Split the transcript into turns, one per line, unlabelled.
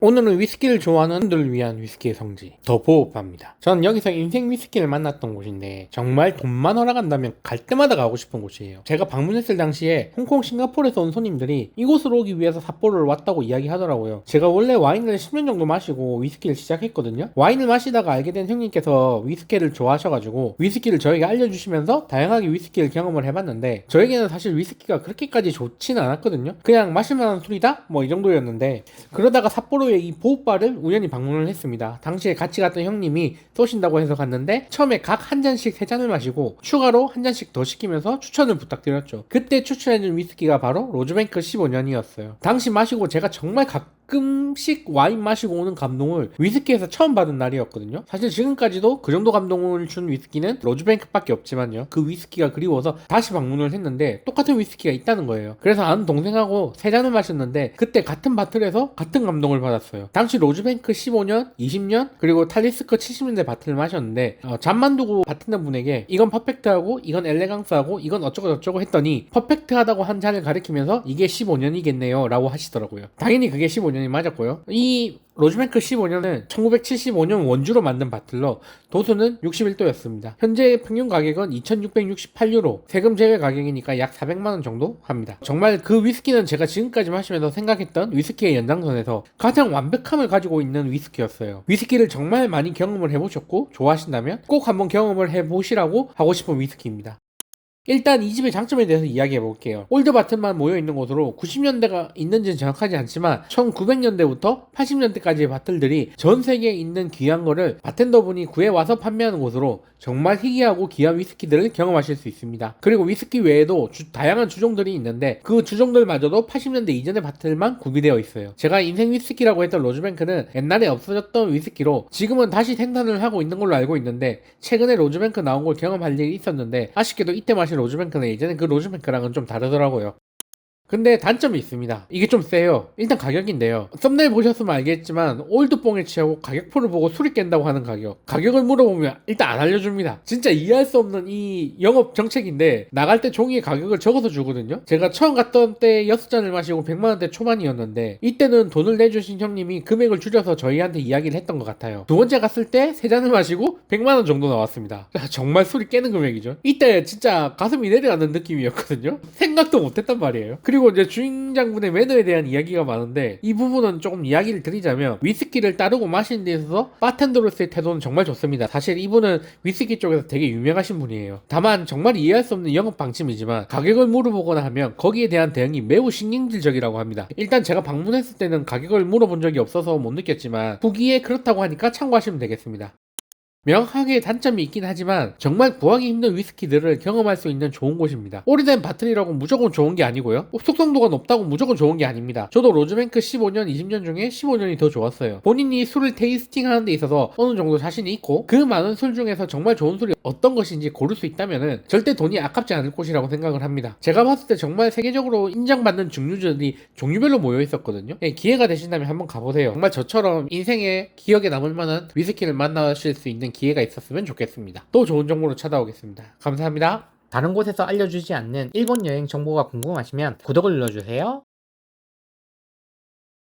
오늘은 위스키를 좋아하는 분들을 위한 위스키의 성지 더 보호파입니다. 저는 여기서 인생 위스키를 만났던 곳인데 정말 돈만 허락한다면 갈 때마다 가고 싶은 곳이에요. 제가 방문했을 당시에 홍콩, 싱가포르에서 온 손님들이 이곳으로 오기 위해서 삿포로를 왔다고 이야기하더라고요. 제가 원래 와인을 10년 정도 마시고 위스키를 시작했거든요. 와인을 마시다가 알게 된 형님께서 위스키를 좋아하셔가지고 위스키를 저에게 알려주시면서 다양하게 위스키를 경험을 해봤는데 저에게는 사실 위스키가 그렇게까지 좋지는 않았거든요. 그냥 마실만한 술이다? 뭐 이 정도였는데 그러다가 삿포로 이 보호바를 우연히 방문을 했습니다. 당시에 같이 갔던 형님이 쏘신다고 해서 갔는데 처음에 각 한 잔씩 3잔을 마시고 추가로 한 잔씩 더 시키면서 추천을 부탁드렸죠. 그때 추천해준 위스키가 바로 로즈뱅크 15년이었어요. 당시 마시고 제가 정말 가끔씩 와인 마시고 오는 감동을 위스키에서 처음 받은 날이었거든요. 사실 지금까지도 그 정도 감동을 준 위스키는 로즈뱅크밖에 없지만요. 그 위스키가 그리워서 다시 방문을 했는데 똑같은 위스키가 있다는 거예요. 그래서 아는 동생하고 3잔을 마셨는데 그때 같은 바틀에서 같은 감동을 받았어요. 당시 로즈뱅크 15년, 20년 그리고 탈리스커 70년대 바틀을 마셨는데 잠만 두고 바트는 분에게 이건 퍼펙트하고 이건 엘레강스하고 이건 어쩌고 저쩌고 했더니 퍼펙트하다고 한 잔을 가리키면서 이게 15년이겠네요 라고 하시더라고요. 당연히 그게 15년이 맞았고요. 이 로즈뱅크 15년은 1975년 원주로 만든 바틀러 도수는 61도였습니다. 현재 평균 가격은 2668유로, 세금 제외 가격이니까 약 400만원 정도 합니다. 정말 그 위스키는 제가 지금까지 마시면서 생각했던 위스키의 연장선에서 가장 완벽함을 가지고 있는 위스키였어요. 위스키를 정말 많이 경험을 해보셨고 좋아하신다면 꼭 한번 경험을 해보시라고 하고 싶은 위스키입니다. 일단 이 집의 장점에 대해서 이야기해 볼게요. 올드 바틀만 모여있는 곳으로 90년대가 있는지는 정확하지 않지만 1900년대부터 80년대까지의 바틀들이 전 세계에 있는 귀한 거를 바텐더분이 구해와서 판매하는 곳으로 정말 희귀하고 귀한 위스키들을 경험하실 수 있습니다. 그리고 위스키 외에도 다양한 주종들이 있는데 그 주종들마저도 80년대 이전의 바틀만 구비되어 있어요. 제가 인생 위스키라고 했던 로즈뱅크는 옛날에 없어졌던 위스키로 지금은 다시 생산을 하고 있는 걸로 알고 있는데 최근에 로즈뱅크 나온 걸 경험할 일이 있었는데 아쉽게도 이때 마신 로즈뱅크는 예전에 그 로즈뱅크랑은 좀 다르더라고요. 근데 단점이 있습니다. 이게 좀 세요. 일단 가격인데요. 썸네일 보셨으면 알겠지만 올드뽕에 취하고 가격표를 보고 술이 깬다고 하는 가격. 가격을 물어보면 일단 안 알려줍니다. 진짜 이해할 수 없는 이 영업 정책인데 나갈 때 종이에 가격을 적어서 주거든요. 제가 처음 갔던 때 6잔을 마시고 100만원대 초반이었는데 이때는 돈을 내주신 형님이 금액을 줄여서 저희한테 이야기를 했던 것 같아요. 두 번째 갔을 때 3잔을 마시고 100만원 정도 나왔습니다. 정말 술이 깨는 금액이죠. 이때 진짜 가슴이 내려가는 느낌이었거든요. 생각도 못했단 말이에요. 그리고 이제 주인 장군의 매너에 대한 이야기가 많은데 이 부분은 조금 이야기를 드리자면 위스키를 따르고 마시는 데 있어서 바텐더로서의 태도는 정말 좋습니다. 사실 이분은 위스키 쪽에서 되게 유명하신 분이에요. 다만 정말 이해할 수 없는 영업 방침이지만 가격을 물어보거나 하면 거기에 대한 대응이 매우 신경질적이라고 합니다. 일단 제가 방문했을 때는 가격을 물어본 적이 없어서 못 느꼈지만 후기에 그렇다고 하니까 참고하시면 되겠습니다. 명확하게 단점이 있긴 하지만 정말 구하기 힘든 위스키들을 경험할 수 있는 좋은 곳입니다. 오래된 바틀이라고 무조건 좋은 게 아니고요. 숙성도가 높다고 무조건 좋은 게 아닙니다. 저도 로즈뱅크 15년, 20년 중에 15년이 더 좋았어요. 본인이 술을 테이스팅 하는 데 있어서 어느 정도 자신이 있고 그 많은 술 중에서 정말 좋은 술이 어떤 것인지 고를 수 있다면 절대 돈이 아깝지 않을 곳이라고 생각을 합니다. 제가 봤을 때 정말 세계적으로 인정받는 증류주들이 종류별로 모여 있었거든요. 기회가 되신다면 한번 가보세요. 정말 저처럼 인생에 기억에 남을 만한 위스키를 만나실 수 있는 기회가 있었으면 좋겠습니다. 또 좋은 정보로 찾아오겠습니다. 감사합니다.
다른 곳에서 알려주지 않는 일본 여행 정보가 궁금하시면 구독을 눌러주세요.